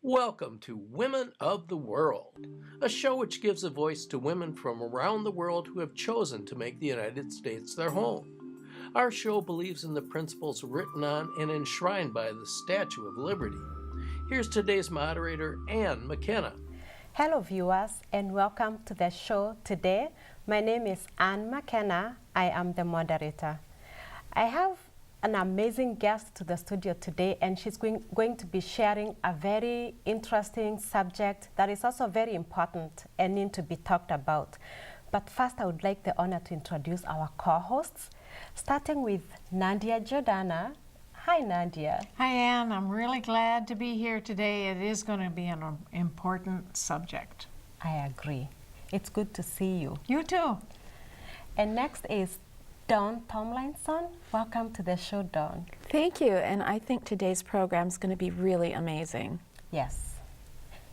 Welcome to Women of the World, a show which gives a voice to women from around the world who have chosen to make the United States their home. Our show believes in the principles written on and enshrined by the Statue of Liberty. Here's today's moderator, Ann McKenna. Hello viewers and welcome to the show today. My name is Ann McKenna. I am the moderator. I have an amazing guest to the studio today, and she's going to be sharing a very interesting subject that is also very important and need to be talked about. But first, I would like the honor to introduce our co-hosts, starting with Nadia Jordana. Hi, Nadia. Hi, Ann. I'm really glad to be here today. It is going to be an important subject. I agree. It's good to see you. You too. And next is Dawn Tomlinson. Welcome to the show, Dawn. Thank you, and I think today's program is going to be really amazing. Yes.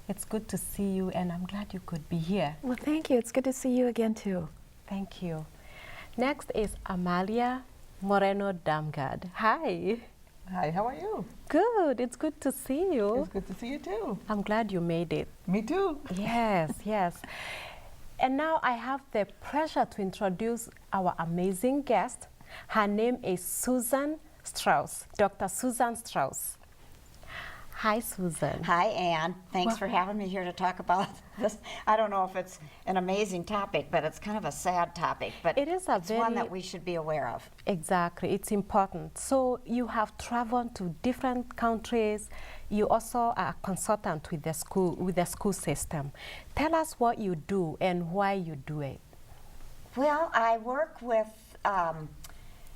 It's good to see you, and I'm glad you could be here. Well, thank you. It's good to see you again, too. Thank you. Next is Amalia Moreno-Damgaard. Hi. Hi, how are you? Good. It's good to see you. It's good to see you too. I'm glad you made it. Me too. Yes, yes. And now I have the pleasure to introduce our amazing guest. Her name is Susan Strauss, Dr. Susan Strauss. Hi, Susan. Hi, Ann. Thanks for having me here to talk about this. I don't know if it's an amazing topic, but it's kind of a sad topic. But it is it's one that we should be aware of. Exactly. It's important. So you have traveled to different countries. You also are a consultant with the school system. Tell us what you do and why you do it. Well, I work with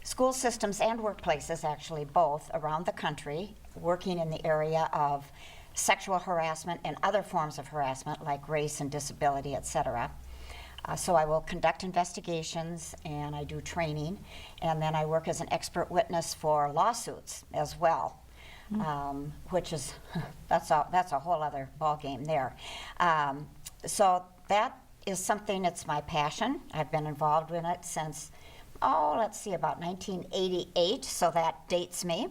school systems and workplaces, actually both, around the country, working in the area of sexual harassment and other forms of harassment like race and disability, etc. So I will conduct investigations and I do training, and then I work as an expert witness for lawsuits as well. Which is, that's a whole other ballgame there. So that is something that's my passion. I've been involved in it since, about 1988, so that dates me.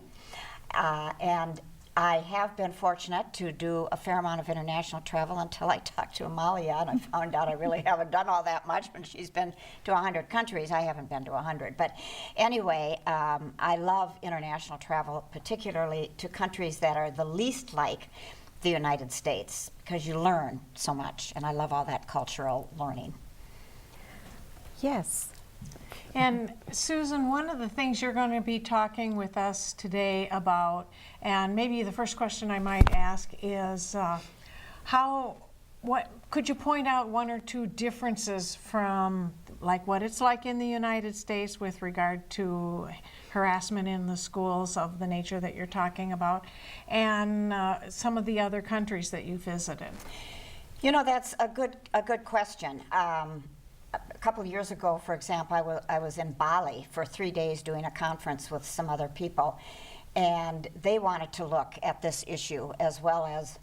And I have been fortunate to do a fair amount of international travel until I talked to Amalia, and I found out I really haven't done all that much. When she's been to 100 countries, I haven't been to 100. But anyway, I love international travel, particularly to countries that are the least like the United States, because you learn so much, and I love all that cultural learning. Yes. And Susan, one of the things you're going to be talking with us today about, and maybe the first question I might ask is, could you point out one or two differences from like what it's like in the United States with regard to harassment in the schools of the nature that you're talking about, and some of the other countries that you visited? You know, that's a good question. A couple of years ago, for example, I was in Bali for 3 days doing a conference with some other people, and they wanted to look at this issue as well as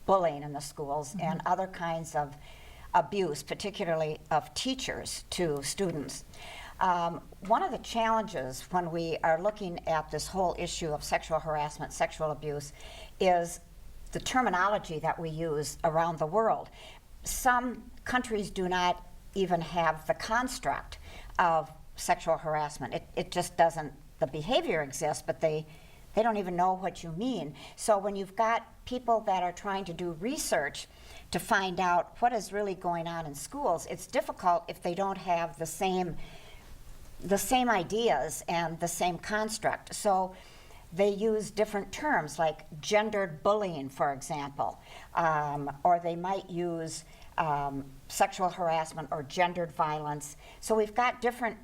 bullying in the schools and other kinds of abuse, particularly of teachers to students. One of the challenges when we are looking at this whole issue of sexual harassment, sexual abuse, is the terminology that we use around the world. Some countries do not even have the construct of sexual harassment. It just doesn't, the behavior exists, but they don't even know what you mean. So when you've got people that are trying to do research to find out what is really going on in schools, it's difficult if they don't have the same ideas and the same construct. So they use different terms like gendered bullying, for example, or they might use sexual harassment or gendered violence. So we've got different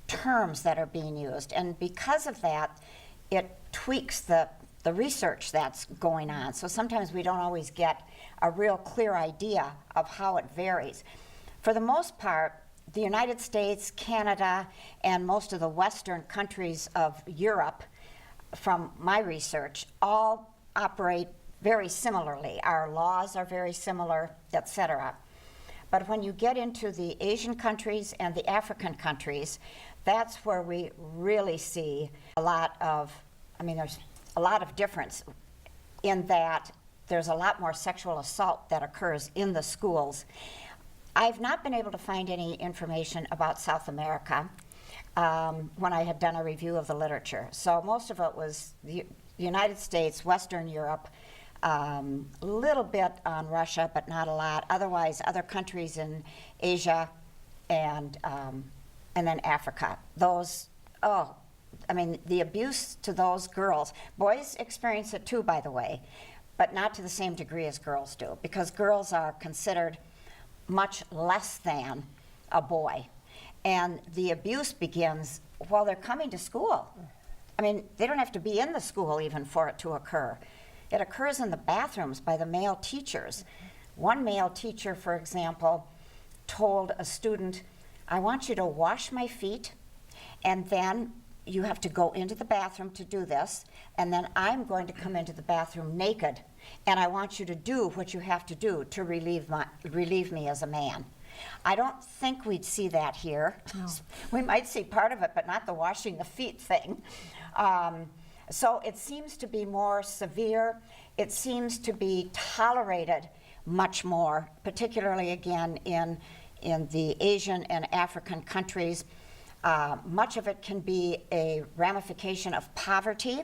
terms that are being used, and because of that, it tweaks the research that's going on. So sometimes we don't always get a real clear idea of how it varies. For the most part, the United States, Canada, and most of the Western countries of Europe, from my research, all operate very similarly. Our laws are very similar, etc. But when you get into the Asian countries and the African countries, that's where we really see a lot of, there's a lot of difference in that there's a lot more sexual assault that occurs in the schools. I've not been able to find any information about South America when I had done a review of the literature. So most of it was the United States, Western Europe, a little bit on Russia, but not a lot. Otherwise, other countries in Asia and then Africa. Those, oh, I mean, the abuse to those girls. Boys experience it too, by the way, but not to the same degree as girls do, because girls are considered much less than a boy. And the abuse begins while they're coming to school. I mean, they don't have to be in the school even for it to occur. It occurs in the bathrooms by the male teachers. One male teacher, for example, told a student, I want you to wash my feet, and then you have to go into the bathroom to do this, and then I'm going to come into the bathroom naked, and I want you to do what you have to do to relieve me as a man. I don't think we'd see that here. No. We might see part of it, but not the washing the feet thing. So it seems to be more severe. It seems to be tolerated much more, particularly again in the Asian and African countries. Much of it can be a ramification of poverty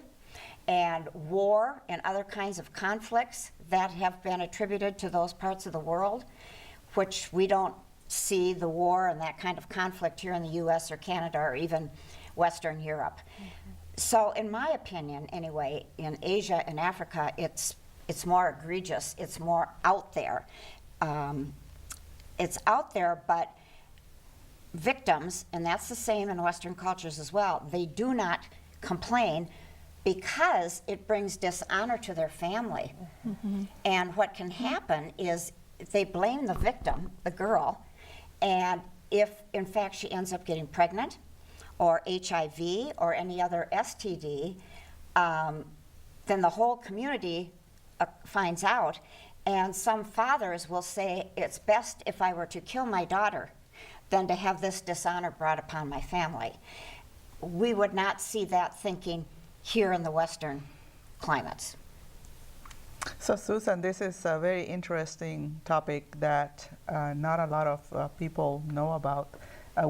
and war and other kinds of conflicts that have been attributed to those parts of the world, which we don't see the war and that kind of conflict here in the US or Canada or even Western Europe. Mm-hmm. So in my opinion, anyway, in Asia and Africa, it's more egregious, it's more out there. It's out there, but victims, and that's the same in Western cultures as well, they do not complain because it brings dishonor to their family. Mm-hmm. And what can happen is they blame the victim, the girl, and if in fact she ends up getting pregnant or HIV or any other STD, then the whole community finds out, and some fathers will say, it's best if I were to kill my daughter than to have this dishonor brought upon my family. We would not see that thinking here in the Western climates. So Susan, this is a very interesting topic that not a lot of people know about.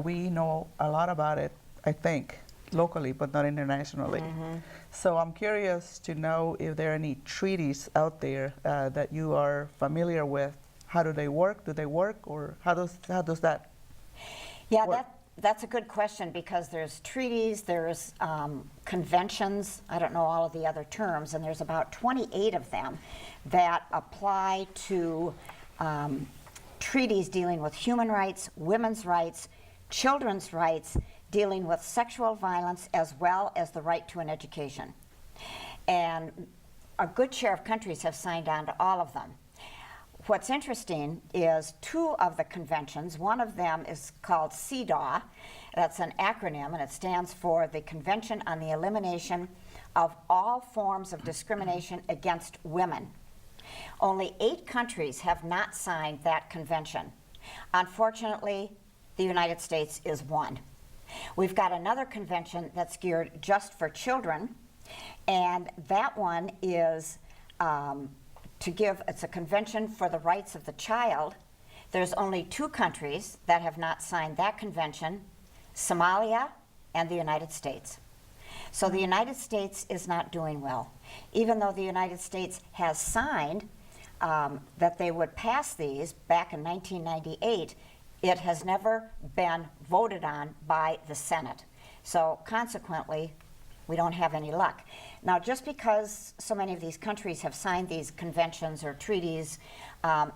We know a lot about it, I think, locally, but not internationally. Mm-hmm. So I'm curious to know if there are any treaties out there that you are familiar with. How do they work? Do they work, or how does that work? That's a good question, because there's treaties, there's conventions, I don't know all of the other terms, and there's about 28 of them that apply to treaties dealing with human rights, women's rights, children's rights, dealing with sexual violence, as well as the right to an education. And a good share of countries have signed on to all of them. What's interesting is two of the conventions, one of them is called CEDAW, that's an acronym, and it stands for the Convention on the Elimination of All Forms of Discrimination Against Women. Only 8 countries have not signed that convention. Unfortunately, the United States is one. We've got another convention that's geared just for children, and that one is it's a convention for the rights of the child. There's only 2 countries that have not signed that convention, Somalia and the United States. So the United States is not doing well. Even though the United States has signed that they would pass these back in 1998, it has never been voted on by the Senate. So consequently, we don't have any luck. Now, just because so many of these countries have signed these conventions or treaties,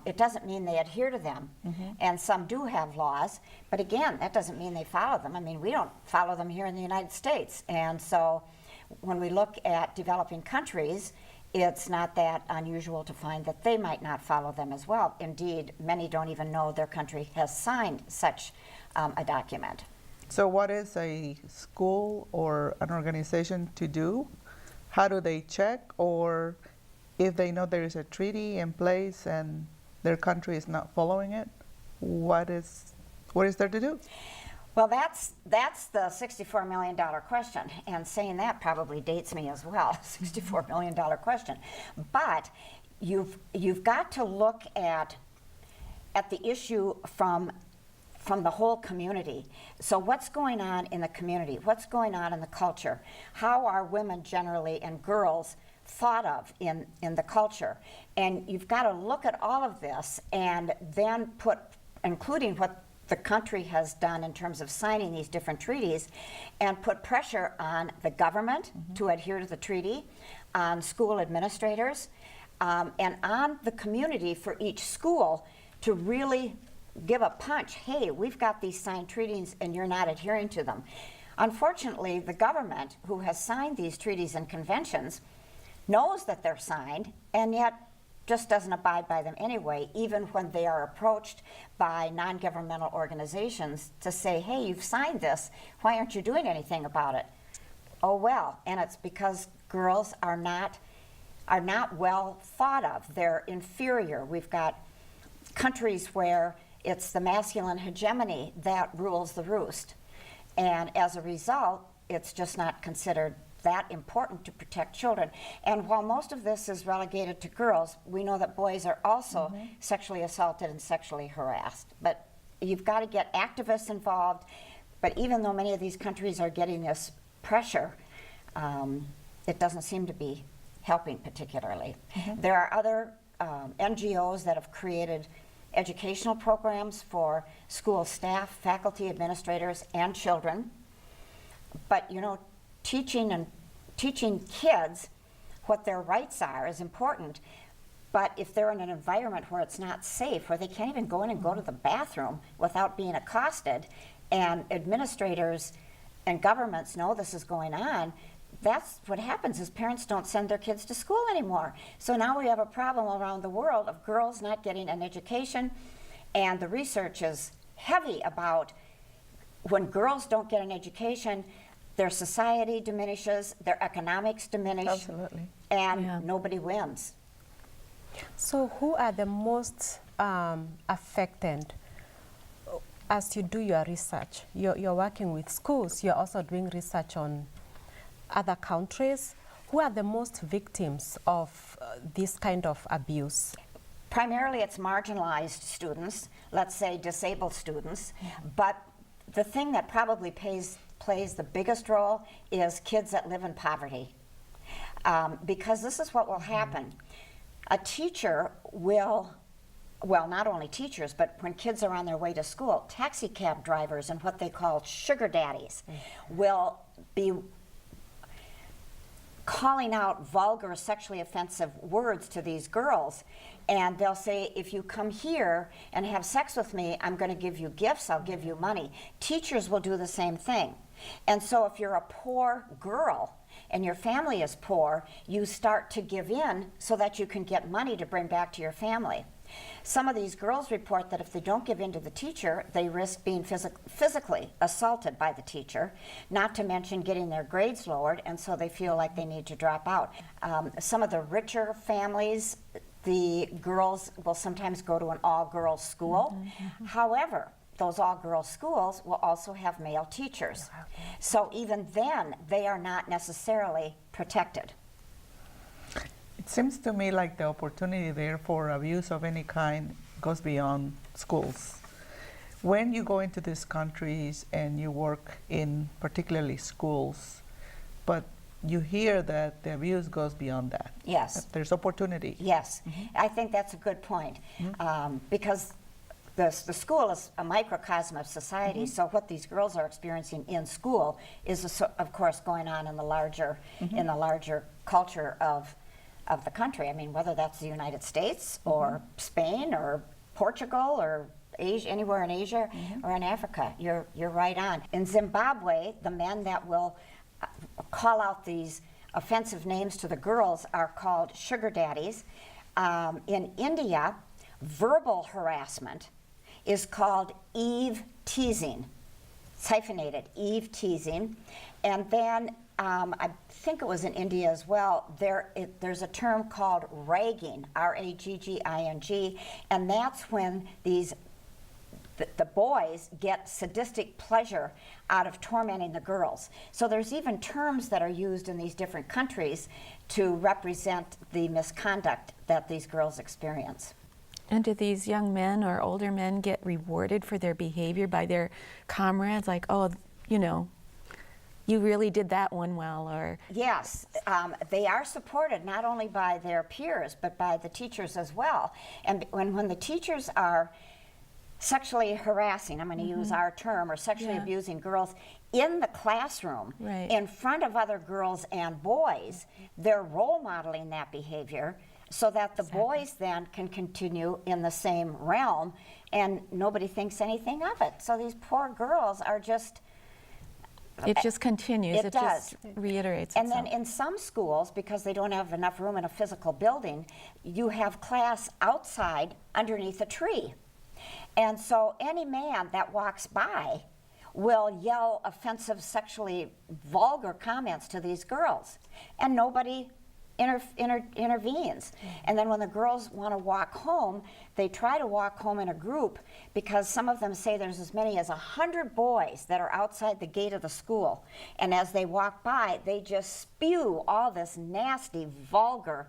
it doesn't mean they adhere to them. Mm-hmm. And some do have laws, but again, that doesn't mean they follow them. I mean, we don't follow them here in the United States. And so when we look at developing countries, it's not that unusual to find that they might not follow them as well. Indeed, many don't even know their country has signed such a document. So what is a school or an organization to do? How do they check? Or if they know there is a treaty in place and their country is not following it, what is there to do? Well, that's the $64 million question, and saying that probably dates me as well, $64 million question. But you've got to look at the issue from the whole community. So what's going on in the community? What's going on in the culture? How are women generally and girls thought of in the culture? And you've got to look at all of this and then put, including what the country has done in terms of signing these different treaties, and put pressure on the government to adhere to the treaty, on school administrators, and on the community for each school to really give a punch. Hey, we've got these signed treaties and you're not adhering to them. Unfortunately, the government, who has signed these treaties and conventions, knows that they're signed and yet just doesn't abide by them anyway, even when they are approached by non-governmental organizations to say, hey, you've signed this, why aren't you doing anything about it? Oh well, and it's because girls are not well thought of. They're inferior. We've got countries where it's the masculine hegemony that rules the roost. And as a result, it's just not considered that important to protect children. And while most of this is relegated to girls, we know that boys are also sexually assaulted and sexually harassed. But you've got to get activists involved. But even though many of these countries are getting this pressure, it doesn't seem to be helping particularly. There are other NGOs that have created educational programs for school staff, faculty, administrators, and children. But you know, teaching kids what their rights are is important. But if they're in an environment where it's not safe, where they can't even go in and go to the bathroom without being accosted, and administrators and governments know this is going on, that's what happens is parents don't send their kids to school anymore. So now we have a problem around the world of girls not getting an education, and the research is heavy about when girls don't get an education, their society diminishes, their economics diminish, Absolutely. and nobody wins. So who are the most affected as you do your research? You're working with schools, you're also doing research on other countries. Who are the most victims of this kind of abuse? Primarily it's marginalized students, let's say disabled students, but the thing that probably plays the biggest role is kids that live in poverty. Because this is what will happen. A teacher will, well, not only teachers, but when kids are on their way to school, taxi cab drivers and what they call sugar daddies will be calling out vulgar, sexually offensive words to these girls. And they'll say, if you come here and have sex with me, I'm going to give you gifts, I'll give you money. Teachers will do the same thing. And so if you're a poor girl and your family is poor, you start to give in so that you can get money to bring back to your family. Some of these girls report that if they don't give in to the teacher, they risk being physically assaulted by the teacher, not to mention getting their grades lowered, and so they feel like they need to drop out. Some of the richer families, the girls will sometimes go to an all-girls school. However, those all-girls schools will also have male teachers. So even then, they are not necessarily protected. It seems to me like the opportunity there for abuse of any kind goes beyond schools. When you go into these countries and you work in particularly schools, but you hear that the abuse goes beyond that. Yes. That there's opportunity. Yes, I think that's a good point, because the school is a microcosm of society, so what these girls are experiencing in school is, of course, going on in the larger culture of the country. I mean, whether that's the United States or Spain or Portugal or Asia, anywhere in Asia or in Africa, you're right on. In Zimbabwe, the men that will call out these offensive names to the girls are called sugar daddies. In India, verbal harassment is called eve teasing. It's hyphenated, eve teasing. And then I think it was in India as well, there's a term called ragging, R-A-G-G-I-N-G, and that's when these the boys get sadistic pleasure out of tormenting the girls. So there's even terms that are used in these different countries to represent the misconduct that these girls experience. And do these young men or older men get rewarded for their behavior by their comrades? Like, oh, you know, you really did that one well, or... Yes, they are supported not only by their peers, but by the teachers as well. And when the teachers are sexually harassing, I'm going to use our term, or sexually abusing girls in the classroom, Right. in front of other girls and boys, they're role modeling that behavior so that the boys then can continue in the same realm, and nobody thinks anything of it. So these poor girls are just... It just continues. It just does. reiterates And itself. then in some schools, because they don't have enough room in a physical building, you have class outside underneath a tree. And so any man that walks by will yell offensive, sexually vulgar comments to these girls, and nobody intervenes. And then when the girls want to walk home, they try to walk home in a group, because some of them say there's as many as 100 boys that are outside the gate of the school. And as they walk by, they just spew all this nasty, vulgar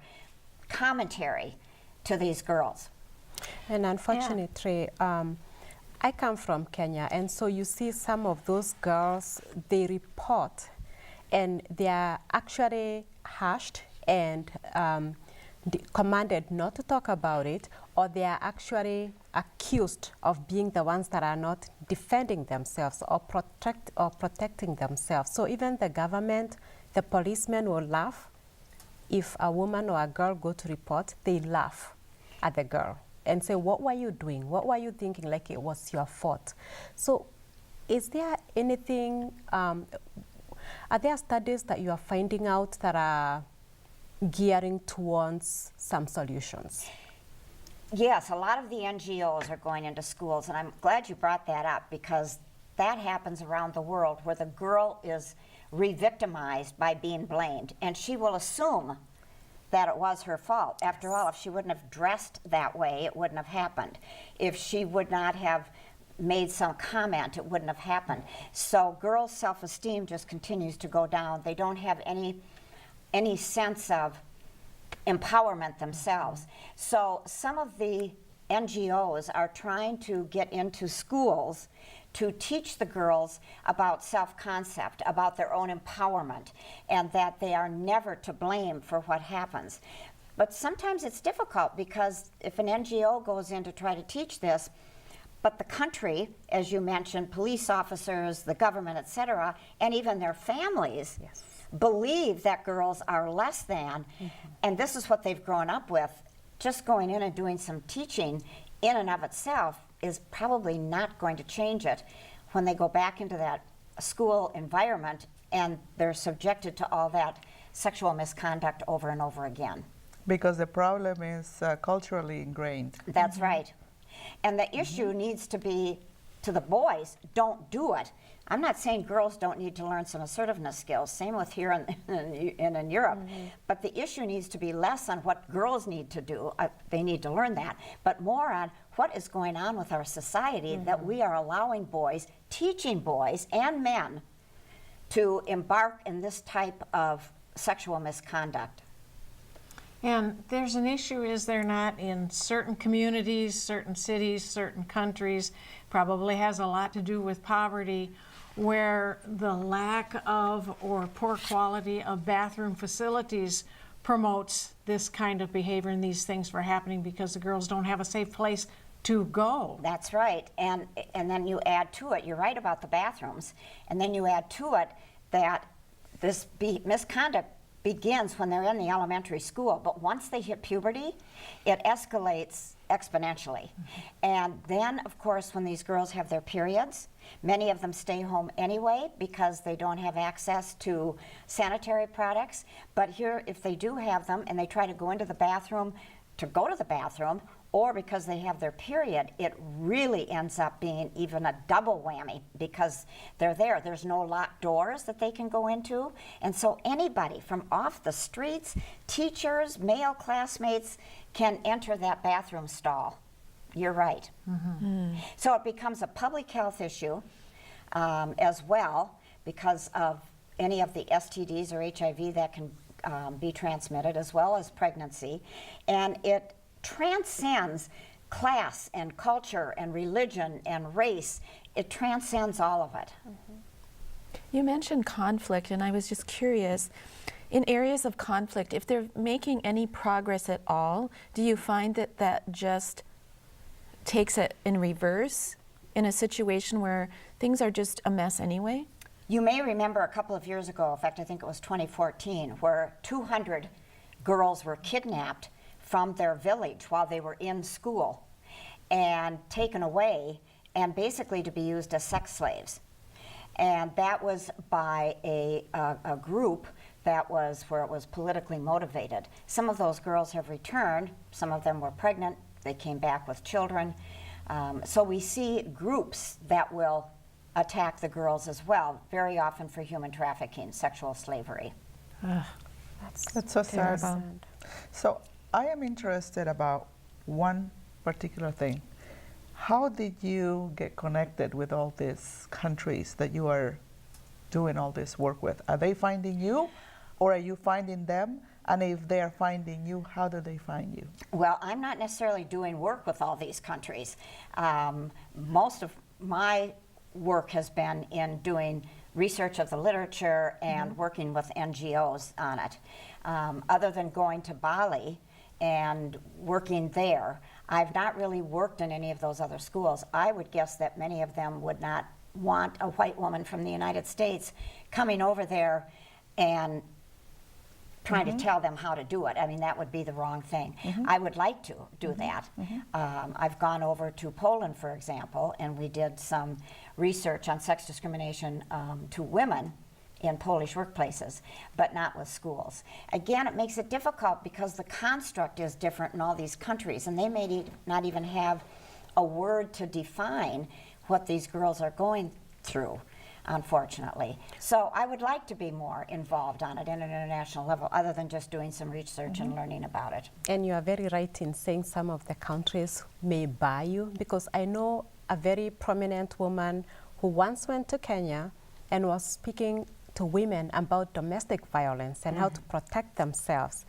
commentary to these girls. And unfortunately, I come from Kenya, and so you see some of those girls, they report, and they are actually hushed and commanded not to talk about it, or they are actually accused of being the ones that are not defending themselves or protecting themselves. So even the government, the policemen will laugh. If a woman or a girl go to report, they laugh at the girl and say, what were you doing? What were you thinking? Like it was your fault. So is there anything, are there studies that you are finding out that are gearing towards some solutions? Yes, a lot of the NGOs are going into schools, and I'm glad you brought that up, because that happens around the world, where the girl is re-victimized by being blamed, and she will assume that it was her fault. After all, if she wouldn't have dressed that way, it wouldn't have happened. If she would not have made some comment, it wouldn't have happened. So girls' self-esteem just continues to go down. They don't have any sense of empowerment themselves. So some of the NGOs are trying to get into schools to teach the girls about self-concept, about their own empowerment, and that they are never to blame for what happens. But sometimes it's difficult, because if an NGO goes in to try to teach this, but the country, as you mentioned, police officers, the government, et cetera, and even their families believe that girls are less than, and this is what they've grown up with, just going in and doing some teaching in and of itself is probably not going to change it when they go back into that school environment and they're subjected to all that sexual misconduct over and over again. Because the problem is culturally ingrained. That's right. And the issue needs to be to the boys, don't do it. I'm not saying girls don't need to learn some assertiveness skills, same with here in Europe, but the issue needs to be less on what girls need to do, they need to learn that, but more on what is going on with our society, that we are allowing boys, teaching boys and men to embark in this type of sexual misconduct. And there's an issue, is there not, in certain communities, certain cities, certain countries, probably has a lot to do with poverty, where the lack of or poor quality of bathroom facilities promotes this kind of behavior, and these things were happening because the girls don't have a safe place to go. That's right, and then you add to it, you're right about the bathrooms, and then you add to it that this misconduct begins when they're in the elementary school, but once they hit puberty, it escalates exponentially. And then, of course, when these girls have their periods, many of them stay home anyway because they don't have access to sanitary products. But here, if they do have them and they try to go into the bathroom to go to the bathroom, or because they have their period, it really ends up being even a double whammy because they're there. There's no locked doors that they can go into. And so anybody from off the streets, teachers, male classmates, can enter that bathroom stall You're right. So it becomes a public health issue as well because of any of the STDs or HIV that can be transmitted, as well as pregnancy. And it transcends class and culture and religion and race. It transcends all of it. You mentioned conflict, and I was just curious, in areas of conflict, if they're making any progress at all, do you find that that just takes it in reverse in a situation where things are just a mess anyway? You may remember a couple of years ago, in fact, I think it was 2014, where 200 girls were kidnapped from their village while they were in school and taken away and basically to be used as sex slaves. And that was by a group that was where it was politically motivated. Some of those girls have returned. Some of them were pregnant. They came back with children. So we see groups that will attack the girls as well, very often for human trafficking, sexual slavery. That's so sad. So I am interested about one particular thing. How did you get connected with all these countries that you are doing all this work with? Are they finding you, or are you finding them? And if they are finding you, how do they find you? Well, I'm not necessarily doing work with all these countries. Most of my work has been in doing research of the literature and working with NGOs on it. Other than going to Bali and working there, I've not really worked in any of those other schools. I would guess that many of them would not want a white woman from the United States coming over there and trying to tell them how to do it. I mean, that would be the wrong thing. I would like to do that. I've gone over to Poland, for example, and we did some research on sex discrimination to women in Polish workplaces, but not with schools. Again, it makes it difficult because the construct is different in all these countries, and they may not even have a word to define what these girls are going through, unfortunately. So I would like to be more involved on it at an international level, other than just doing some research and learning about it. And you are very right in saying some of the countries may buy you, because I know a very prominent woman who once went to Kenya and was speaking to women about domestic violence and how to protect themselves.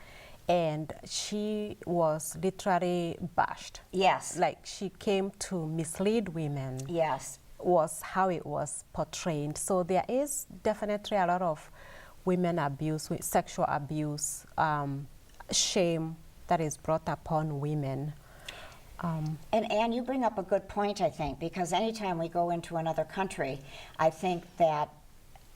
And she was literally bashed. Yes. Like she came to mislead women. Yes. Was how it was portrayed. So there is definitely a lot of women abuse, sexual abuse, shame that is brought upon women. And Anne, you bring up a good point, I think, because anytime we go into another country, I think that,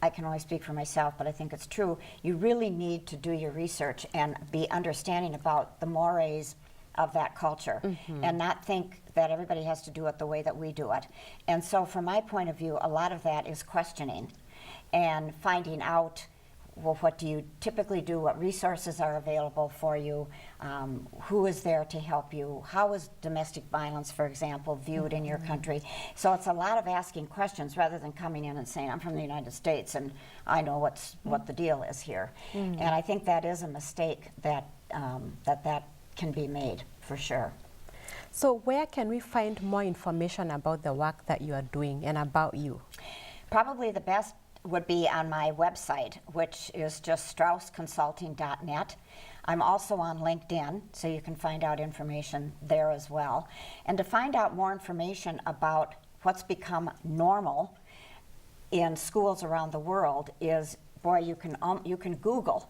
I can only speak for myself, but I think it's true, you really need to do your research and be understanding about the mores of that culture and not think that everybody has to do it the way that we do it. And so from my point of view, a lot of that is questioning and finding out, well, what do you typically do, what resources are available for you, who is there to help you, how is domestic violence, for example, viewed in your country. So it's a lot of asking questions rather than coming in and saying, I'm from the United States and I know what the deal is here. And I think that is a mistake that that can be made, for sure. So where can we find more information about the work that you are doing and about you? Probably the best would be on my website, which is just straussconsulting.net. I'm also on LinkedIn, so you can find out information there as well. And to find out more information about what's become normal in schools around the world is, boy, you can Google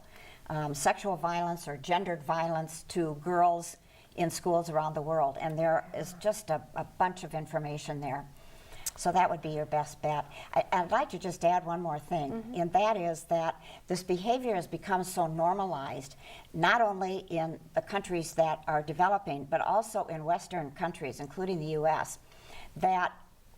sexual violence or gendered violence to girls in schools around the world, and there is just a bunch of information there. So that would be your best bet. I'd like to just add one more thing, and that is that this behavior has become so normalized, not only in the countries that are developing, but also in Western countries, including the US, that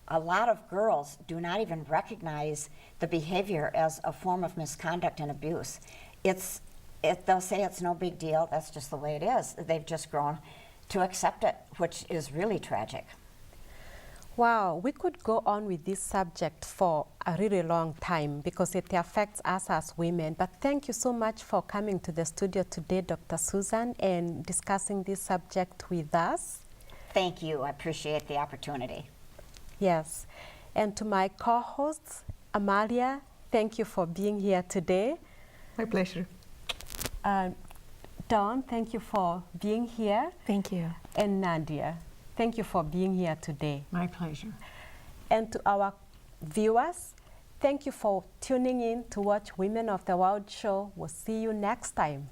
a lot of girls do not even recognize the behavior as a form of misconduct and abuse. They'll say it's no big deal, that's just the way it is. They've just grown to accept it, which is really tragic. Wow, we could go on with this subject for a really long time because it affects us as women. But thank you so much for coming to the studio today, Dr. Susan, and discussing this subject with us. Thank you. I appreciate the opportunity. Yes. And to my co-hosts, Amalia, thank you for being here today. My pleasure. Dawn, thank you for being here. Thank you. And Nadia, thank you for being here today. My pleasure. And to our viewers, thank you for tuning in to watch Women of the World show. We'll see you next time.